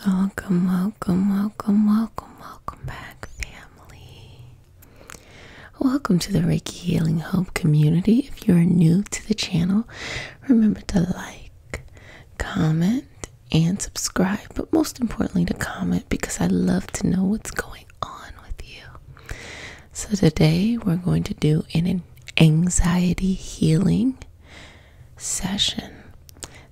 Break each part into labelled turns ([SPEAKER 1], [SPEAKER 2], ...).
[SPEAKER 1] Welcome, welcome, welcome, welcome, welcome back, family. Welcome to the Reiki Healing Hope community. If you're new to the channel, remember to like, comment, and subscribe. But most importantly, to comment because I love to know what's going on with you. So today we're going to do an anxiety healing session.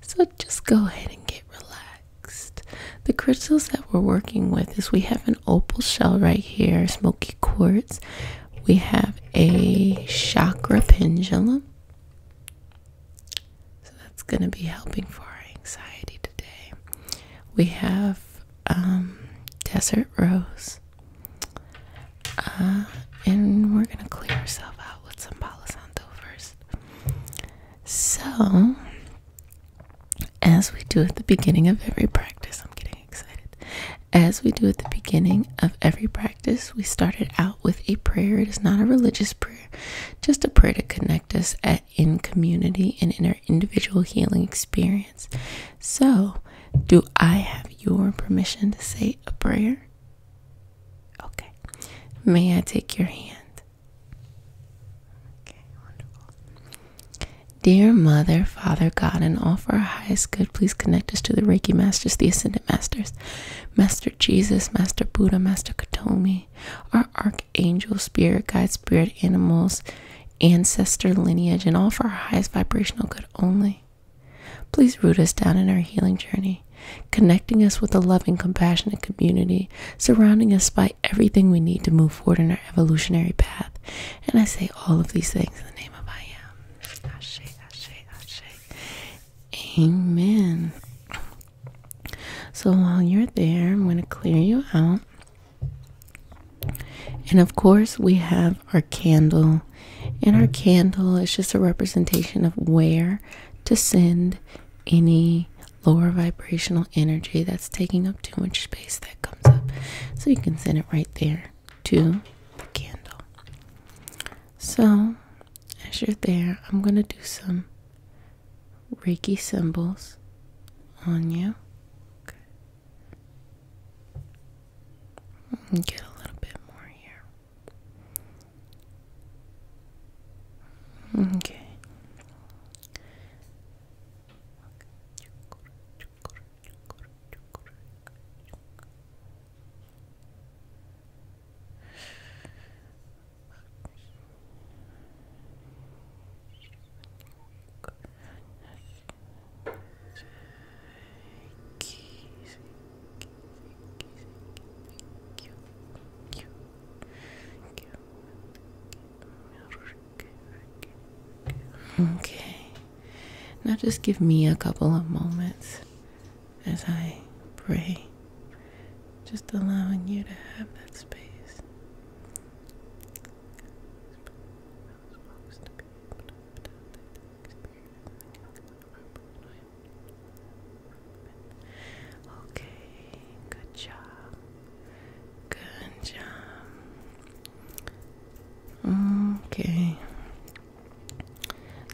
[SPEAKER 1] So just go ahead and get relaxed. The crystals that we're working with is we have an opal shell right here, smoky quartz. We have a chakra pendulum. So that's going to be helping for our anxiety today. We have desert rose. And we're going to clear ourselves out with some Palo Santo first. So, as we do at the beginning of every practice, I'm getting excited. As we do at the beginning of every practice, we started out with a prayer. It is not a religious prayer, just a prayer to connect us in community and in our individual healing experience. So, do I have your permission to say a prayer? Okay. May I take your hand? Dear Mother, Father, God, and all for our highest good, please connect us to the Reiki Masters, the Ascended Masters, Master Jesus, Master Buddha, Master Katomi, our Archangel, Spirit Guide, Spirit Animals, Ancestor Lineage, and all for our highest vibrational good only. Please root us down in our healing journey, connecting us with a loving, compassionate community, surrounding us by everything we need to move forward in our evolutionary path. And I say all of these things in the name of I Am. Ashe, Ashe, Ashe. Amen. So while you're there, I'm going to clear you out. And of course, we have our candle. And our candle is just a representation of where to send any lower vibrational energy that's taking up too much space that comes up. So you can send it right there to the candle. So as you're there, I'm going to do some Reiki symbols on you. Okay. And get a little bit more here. Okay. Okay, now just give me a couple of moments as I pray, just allowing you to have that space. Okay, good job. Good job. Okay.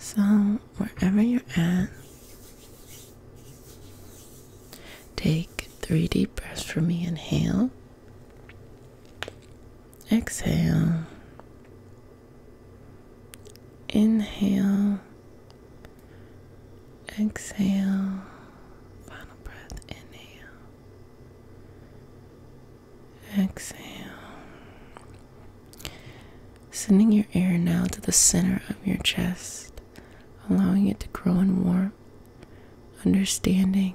[SPEAKER 1] So, wherever you're at, take 3 deep breaths for me. Inhale. Exhale. Inhale. Exhale. Final breath. Inhale. Exhale. Sending your air now to the center of your chest, allowing it to grow in warmth, understanding,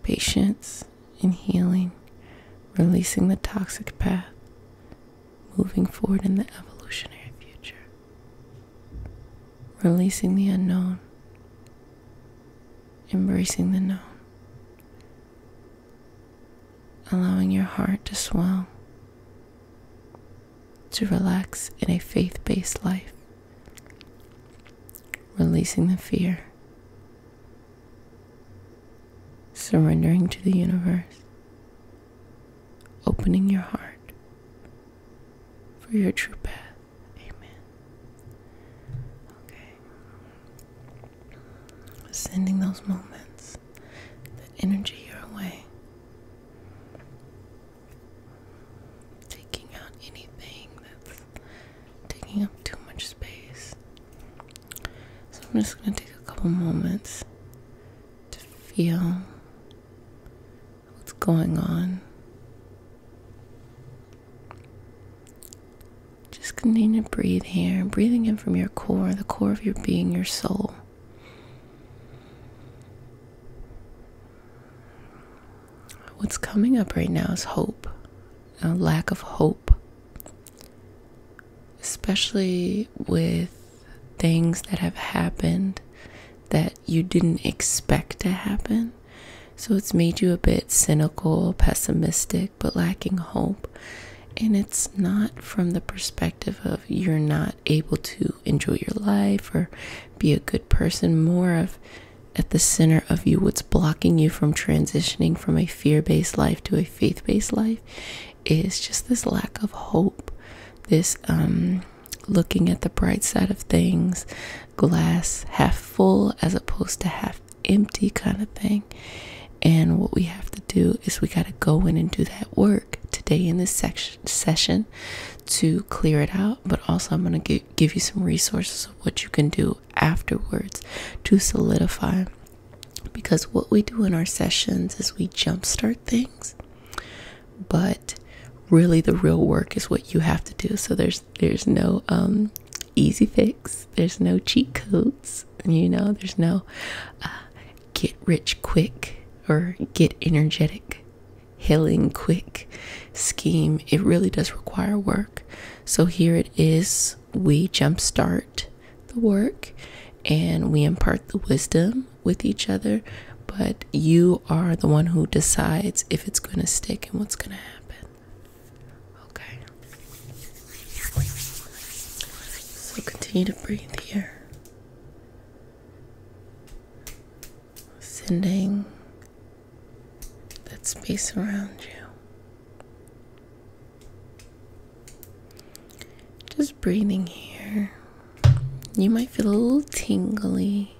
[SPEAKER 1] patience, and healing, releasing the toxic path, moving forward in the evolutionary future, releasing the unknown, embracing the known, allowing your heart to swell, to relax in a faith-based life, releasing the fear, surrendering to the universe, opening your heart for your true path. Amen. Okay. Sending those moments, that energy your way. I'm just going to take a couple moments to feel what's going on. Just continue to breathe here, breathing in from your core, the core of your being, your soul. What's coming up right now is hope, a lack of hope, especially with things that have happened that you didn't expect to happen. So it's made you a bit cynical, pessimistic, but lacking hope. And it's not from the perspective of you're not able to enjoy your life or be a good person, more of at the center of you, what's blocking you from transitioning from a fear-based life to a faith-based life is just this lack of hope, this looking at the bright side of things, glass half full as opposed to half empty kind of thing. And what we have to do is we got to go in and do that work today in this session to clear it out. But also I'm going to give you some resources of what you can do afterwards to solidify. Because what we do in our sessions is we jumpstart things. But really the real work is what you have to do. So there's no easy fix. There's no cheat codes. There's no get rich quick or get energetic, healing quick scheme. It really does require work. So here it is. We jumpstart the work and we impart the wisdom with each other. But you are the one who decides if it's going to stick and what's going to happen. Okay. So continue to breathe here. Sending that space around you. Just breathing here. You might feel a little tingly.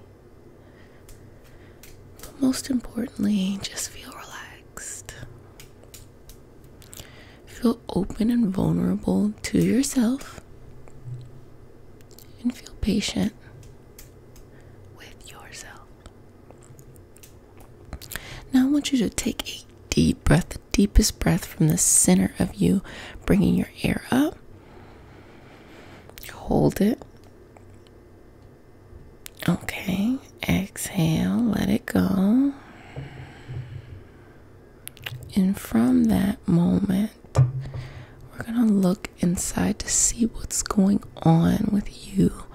[SPEAKER 1] But most importantly, just feel relaxed. Feel open and vulnerable to yourself. And feel patient with yourself. Now I want you to take a deep breath, the deepest breath from the center of you, bringing your air up. Hold it. Okay, exhale, let it go. And from that moment, we're going to look inside to see what's going on with you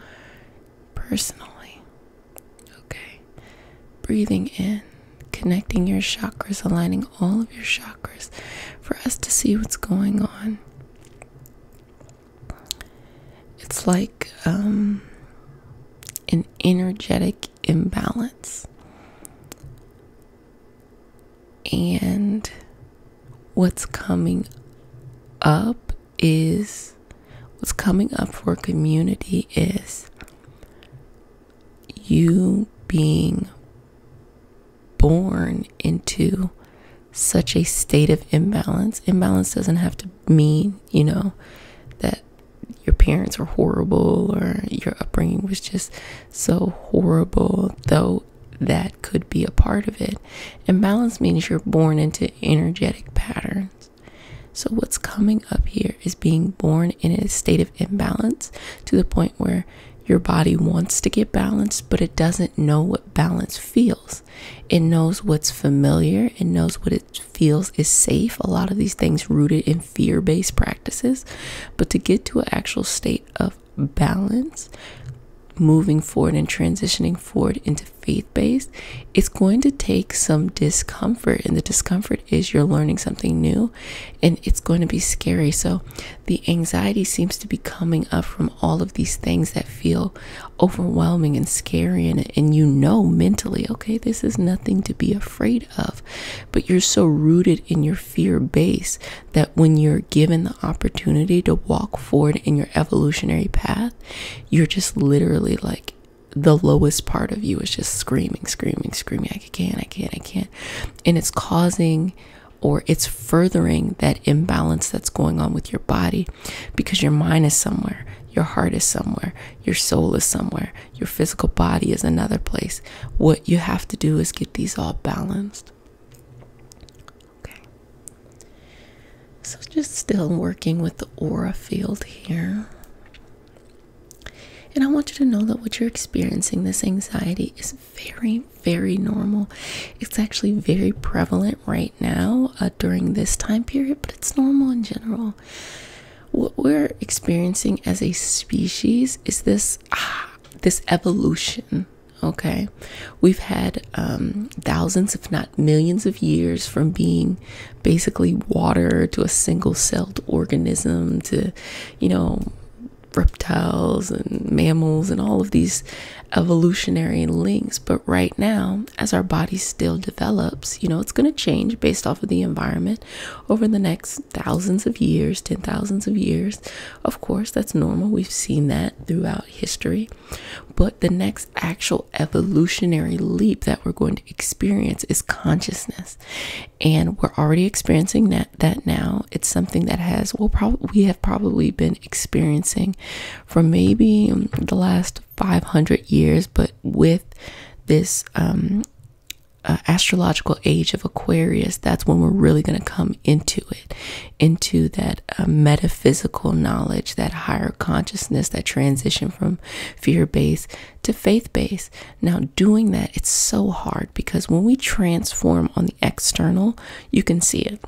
[SPEAKER 1] personally. Okay, breathing in, connecting your chakras, aligning all of your chakras for us to see what's going on. It's like an energetic imbalance. And what's coming up for a community is you being born into such a state of imbalance. Imbalance doesn't have to mean, that your parents were horrible or your upbringing was just so horrible, though that could be a part of it. Imbalance means you're born into energetic patterns. So what's coming up here is being born in a state of imbalance to the point where your body wants to get balanced, but it doesn't know what balance feels. It knows what's familiar. It knows what it feels is safe. A lot of these things rooted in fear-based practices. But to get to an actual state of balance, moving forward and transitioning forward into faith-based, it's going to take some discomfort. And the discomfort is you're learning something new and it's going to be scary. So the anxiety seems to be coming up from all of these things that feel overwhelming and scary. And mentally, okay, this is nothing to be afraid of. But you're so rooted in your fear base that when you're given the opportunity to walk forward in your evolutionary path, you're just literally like the lowest part of you is just screaming. I can't. And it's causing, or it's furthering that imbalance that's going on with your body because your mind is somewhere. Your heart is somewhere. Your soul is somewhere. Your physical body is another place. What you have to do is get these all balanced. Okay. So just still working with the aura field here. And I want you to know that what you're experiencing, this anxiety, is very, very normal. It's actually very prevalent right now during this time period, but it's normal in general. What we're experiencing as a species is this evolution. Okay, we've had thousands, if not millions of years from being basically water to a single-celled organism to, reptiles and mammals and all of these evolutionary links. But right now, as our body still develops, it's going to change based off of the environment over the next thousands of years, 10,000s of years. Of course, that's normal. We've seen that throughout history. But the next actual evolutionary leap that we're going to experience is consciousness. And we're already experiencing that now. It's something that we have probably been experiencing for maybe the last 500 years, but with this astrological age of Aquarius, that's when we're really going to come into that metaphysical knowledge, that higher consciousness, that transition from fear-based to faith-based. Now, doing that, it's so hard because when we transform on the external, you can see it.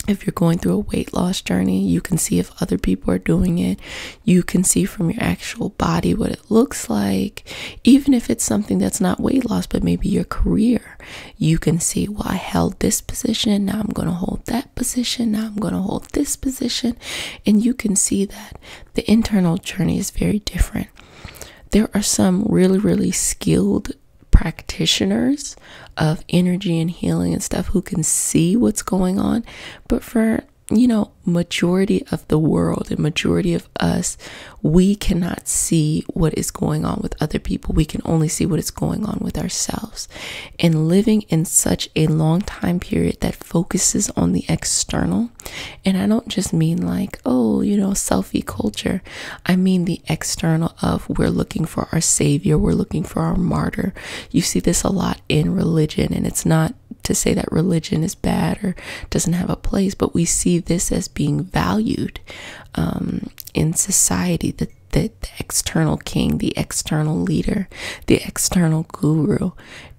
[SPEAKER 1] If you're going through a weight loss journey, you can see if other people are doing it. You can see from your actual body what it looks like. Even if it's something that's not weight loss, but maybe your career, you can see, well, I held this position. Now I'm going to hold that position. Now I'm going to hold this position. And you can see that the internal journey is very different. There are some really, really skilled practitioners of energy and healing and stuff who can see what's going on, but for majority of the world and majority of us, we cannot see what is going on with other people. We can only see what is going on with ourselves. And living in such a long time period that focuses on the external, and I don't just mean like, selfie culture. I mean the external of we're looking for our savior, we're looking for our martyr. You see this a lot in religion, and it's not to say that religion is bad or doesn't have a place, but we see this as being valued in society, the external king, the external leader, the external guru.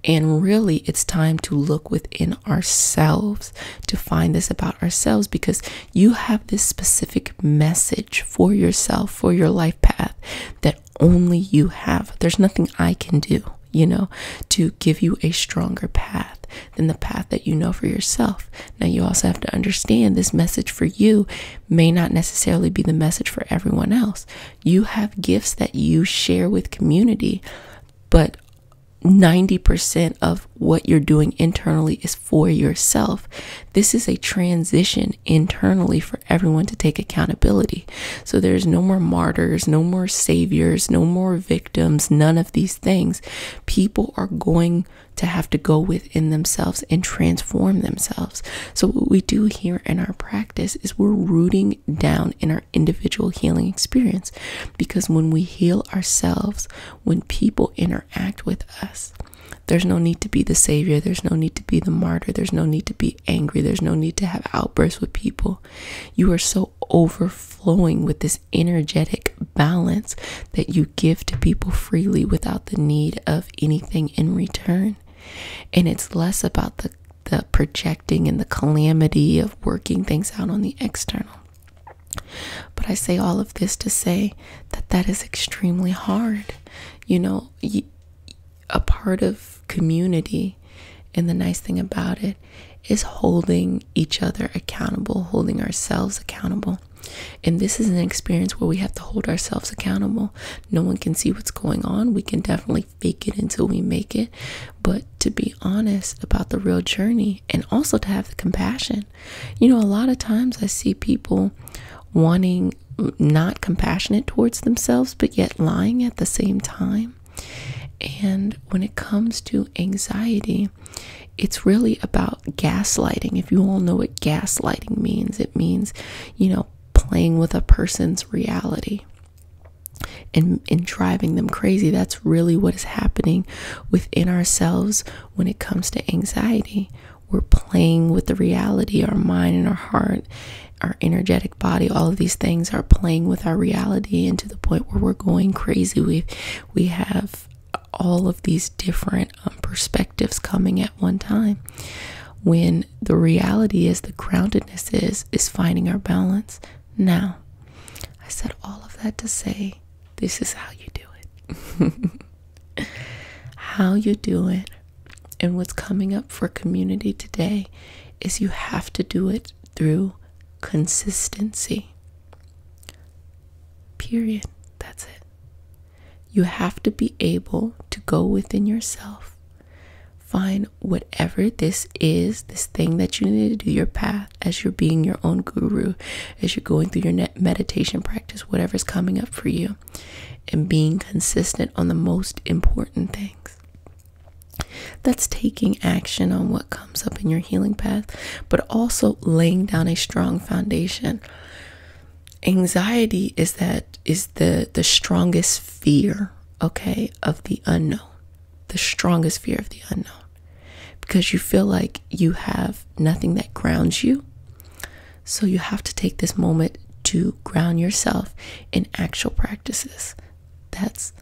[SPEAKER 1] And really, it's time to look within ourselves to find this about ourselves, because you have this specific message for yourself, for your life path that only you have. There's nothing I can do, to give you a stronger path than the path that you know for yourself. Now, you also have to understand this message for you may not necessarily be the message for everyone else. You have gifts that you share with community, but 90% of what you're doing internally is for yourself. This is a transition internally for everyone to take accountability. So there's no more martyrs, no more saviors, no more victims, none of these things. People are going to have to go within themselves and transform themselves. So what we do here in our practice is we're rooting down in our individual healing experience, because when we heal ourselves, when people interact with us, there's no need to be the savior. There's no need to be the martyr. There's no need to be angry. There's no need to have outbursts with people. You are so overflowing with this energetic balance that you give to people freely without the need of anything in return. And it's less about the projecting and the calamity of working things out on the external. But I say all of this to say that is extremely hard. A part of community, and the nice thing about it is holding each other accountable, holding ourselves accountable. And this is an experience where we have to hold ourselves accountable. No one can see what's going on. We can definitely fake it until we make it. But to be honest about the real journey, and also to have the compassion. A lot of times I see people wanting not compassionate towards themselves, but yet lying at the same time. And when it comes to anxiety, it's really about gaslighting. If you all know what gaslighting means, it means, playing with a person's reality. and driving them crazy. That's really what is happening within ourselves when it comes to anxiety. We're playing with the reality. Our mind and our heart, our energetic body, all of these things are playing with our reality, and to the point where we're going crazy. We have all of these different perspectives coming at one time, when the reality is, the groundedness is finding our balance. Now, I said all of that to say, this is how you do it. How you do it, and what's coming up for community today, is you have to do it through consistency. Period. That's it. You have to be able to go within yourself, find whatever this is, this thing that you need to do, your path, as you're being your own guru, as you're going through your meditation practice, whatever's coming up for you, and being consistent on the most important things. That's taking action on what comes up in your healing path, but also laying down a strong foundation. Anxiety is the strongest fear, okay, of the unknown. The strongest fear of the unknown, because you feel like you have nothing that grounds you. So you have to take this moment to ground yourself in actual practices. That's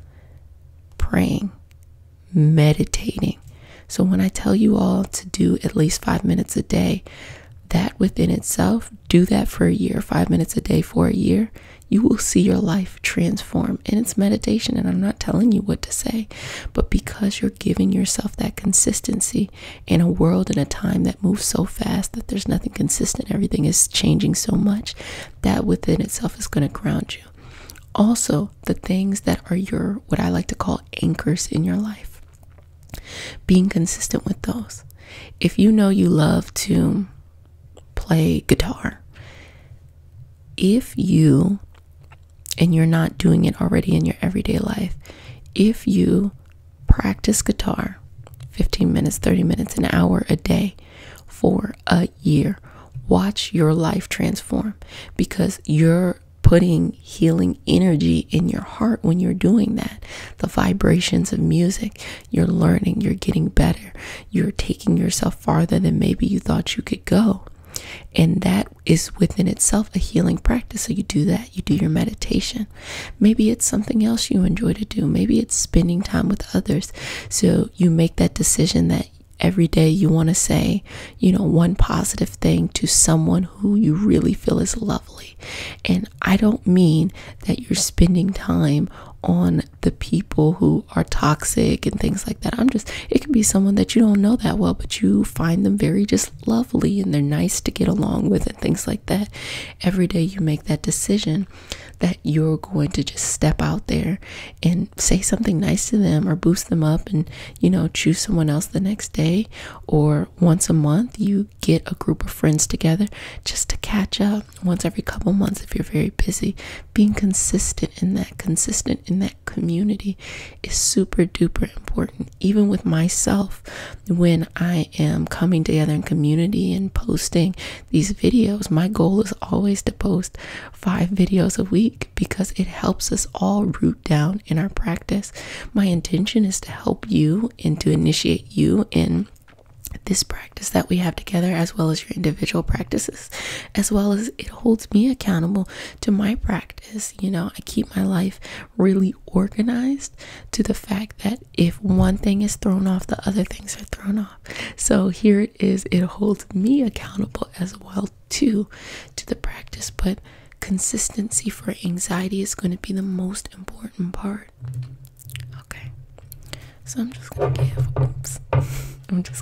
[SPEAKER 1] praying, meditating. So when I tell you all to do at least 5 minutes a day, that within itself, do that for a year, 5 minutes a day for a year, you will see your life transform. And it's meditation, and I'm not telling you what to say, but because you're giving yourself that consistency in a world and a time that moves so fast that there's nothing consistent, everything is changing so much, that within itself is going to ground you. Also, the things that are your, what I like to call anchors in your life, being consistent with those. If you know you love to play guitar, if you, and you're not doing it already in your everyday life, if you practice guitar 15 minutes, 30 minutes, an hour a day for a year, watch your life transform, because you're putting healing energy in your heart when you're doing that. The vibrations of music, you're learning, you're getting better, you're taking yourself farther than maybe you thought you could go. And that is within itself a healing practice. So you do that, you do your meditation. Maybe it's something else you enjoy to do. Maybe it's spending time with others. So you make that decision that every day you want to say, one positive thing to someone who you really feel is lovely. And I don't mean that you're spending time on the people who are toxic and things like that. It could be someone that you don't know that well, but you find them very just lovely and they're nice to get along with and things like that. Every day you make that decision that you're going to just step out there and say something nice to them or boost them up, and choose someone else the next day, or once a month you get a group of friends together just to catch up once every couple months if you're very busy. Being consistent in that community is super duper important. Even with myself, when I am coming together in community and posting these videos, my goal is always to post 5 videos a week, because it helps us all root down in our practice. My intention is to help you and to initiate you in this practice that we have together, as well as your individual practices, as well as it holds me accountable to my practice. I keep my life really organized to the fact that if one thing is thrown off, the other things are thrown off. So here it is, it holds me accountable as well to the practice. But consistency for anxiety is going to be the most important part. Okay, so I'm just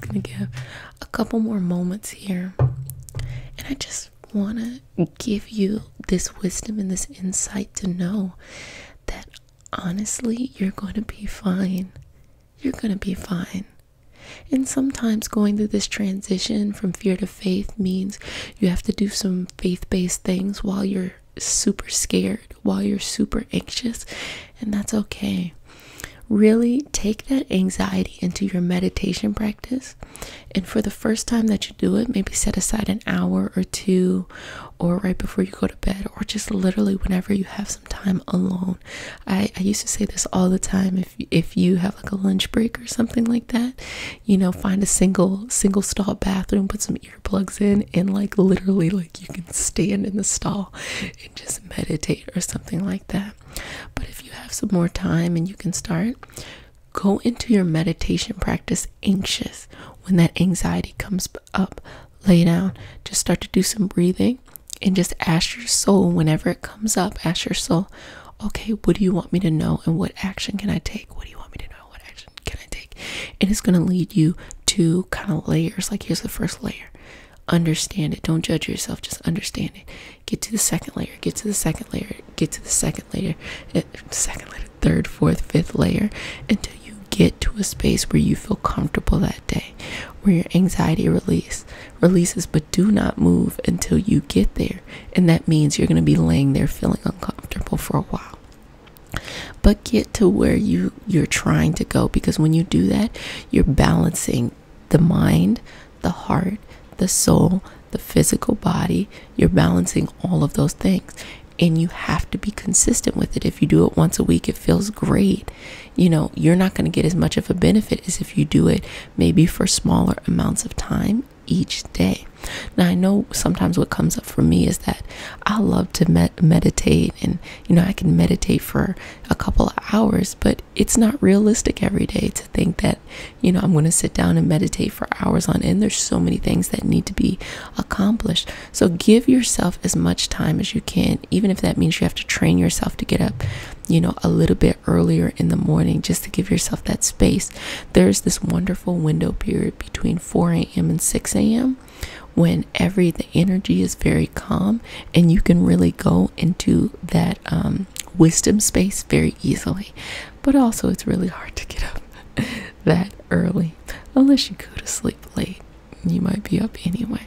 [SPEAKER 1] gonna give a couple more moments here, and I just want to give you this wisdom and this insight to know that honestly, you're going to be fine. You're going to be fine. And sometimes going through this transition from fear to faith means you have to do some faith-based things while you're super scared, while you're super anxious, and that's okay. really take that anxiety into your meditation practice. And for the first time that you do it, maybe set aside an hour or two, or right before you go to bed, or just literally whenever you have some time alone. I used to say this all the time. If you have like a lunch break or something like that, find a single stall bathroom, put some earplugs in, and like literally like you can stand in the stall and just meditate or something like that. But if you have some more time and you can start, go into your meditation practice anxious. When that anxiety comes up, lay down, just start to do some breathing, and just ask your soul, whenever it comes up, ask your soul, okay, what do you want me to know, and what action can I take? What do you want me to know? What action can I take? And it's going to lead you to kind of layers. Like, here's the first layer. Understand it. Don't judge yourself. Just understand it. Get to the second layer. Get to the second layer. Get to the second layer. Third, fourth, fifth layer, until you get to a space where you feel comfortable that day, where your anxiety releases. But do not move until you get there. And that means you're going to be laying there feeling uncomfortable for a while. But get to where you're trying to go, because when you do that, you're balancing the mind, the heart, the soul, the physical body. You're balancing all of those things, and you have to be consistent with it. If you do it once a week, it feels great. You're not going to get as much of a benefit as if you do it maybe for smaller amounts of time each day. Now, I know sometimes what comes up for me is that I love to meditate, and I can meditate for a couple of hours, but it's not realistic every day to think that I'm going to sit down and meditate for hours on end. There's so many things that need to be accomplished. So give yourself as much time as you can, even if that means you have to train yourself to get up a little bit earlier in the morning, just to give yourself that space. There's this wonderful window period between 4 a.m. and 6 a.m. when the energy is very calm, and you can really go into that wisdom space very easily. But also, it's really hard to get up that early, unless you go to sleep late. You might be up anyway.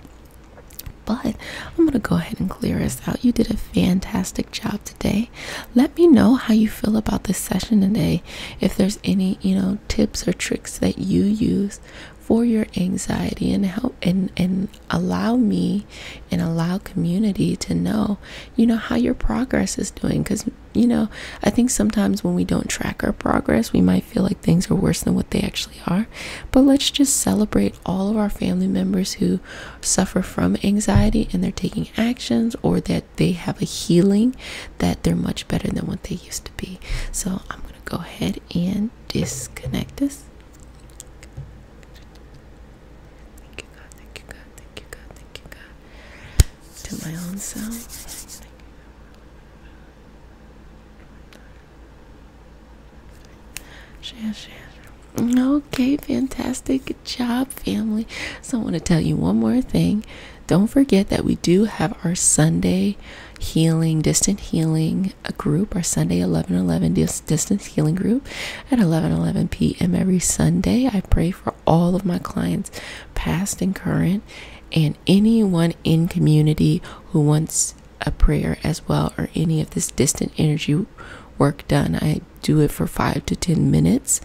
[SPEAKER 1] But I'm going to go ahead and clear us out. You did a fantastic job today. Let me know how you feel about this session today. If there's any, tips or tricks that you use for your anxiety, and help and allow me and allow community to know, how your progress is doing. Because, I think sometimes when we don't track our progress, we might feel like things are worse than what they actually are. But let's just celebrate all of our family members who suffer from anxiety and they're taking actions, or that they have a healing, that they're much better than what they used to be. So I'm going to go ahead and disconnect this. To my own self. Share. Okay, fantastic. Good job, family. So I want to tell you one more thing. Don't forget that we do have our Sunday distant healing group, our Sunday 11:11 distance healing group at 11:11 p.m. every Sunday. I pray for all of my clients, past and current, and anyone in community who wants a prayer as well, or any of this distant energy work done. I do it for 5 to 10 minutes,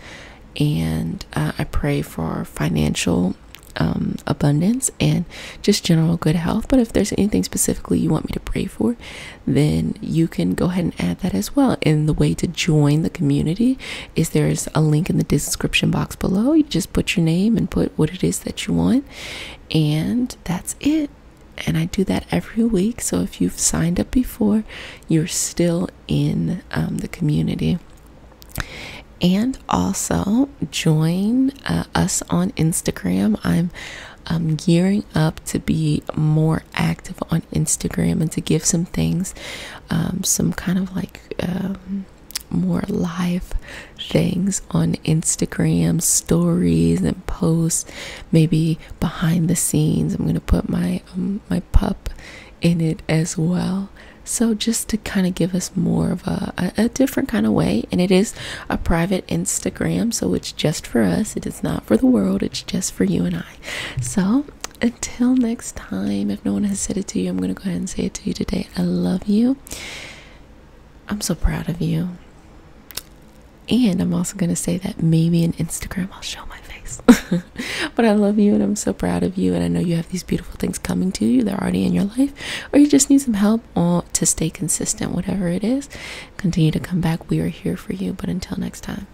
[SPEAKER 1] and I pray for financial abundance and just general good health. But if there's anything specifically you want me to pray for, then you can go ahead and add that as well. And the way to join the community is there's a link in the description box below. You just put your name and put what it is that you want, and that's it. And I do that every week. So if you've signed up before, you're still in the community. And also join us on Instagram. I'm gearing up to be more active on Instagram and to give some things, some kind of like more live things on Instagram, stories and posts, maybe behind the scenes. I'm going to put my pup in it as well. So just to kind of give us more of a different kind of way. And it is a private Instagram, so it's just for us. It is not for the world. It's just for you and I. So until next time, if no one has said it to you, I'm going to go ahead and say it to you today. I love you. I'm so proud of you. And I'm also going to say that maybe in Instagram I'll show my face. But I love you and I'm so proud of you. And I know you have these beautiful things coming to you. They're already in your life. Or you just need some help to stay consistent, whatever it is. Continue to come back. We are here for you. But until next time.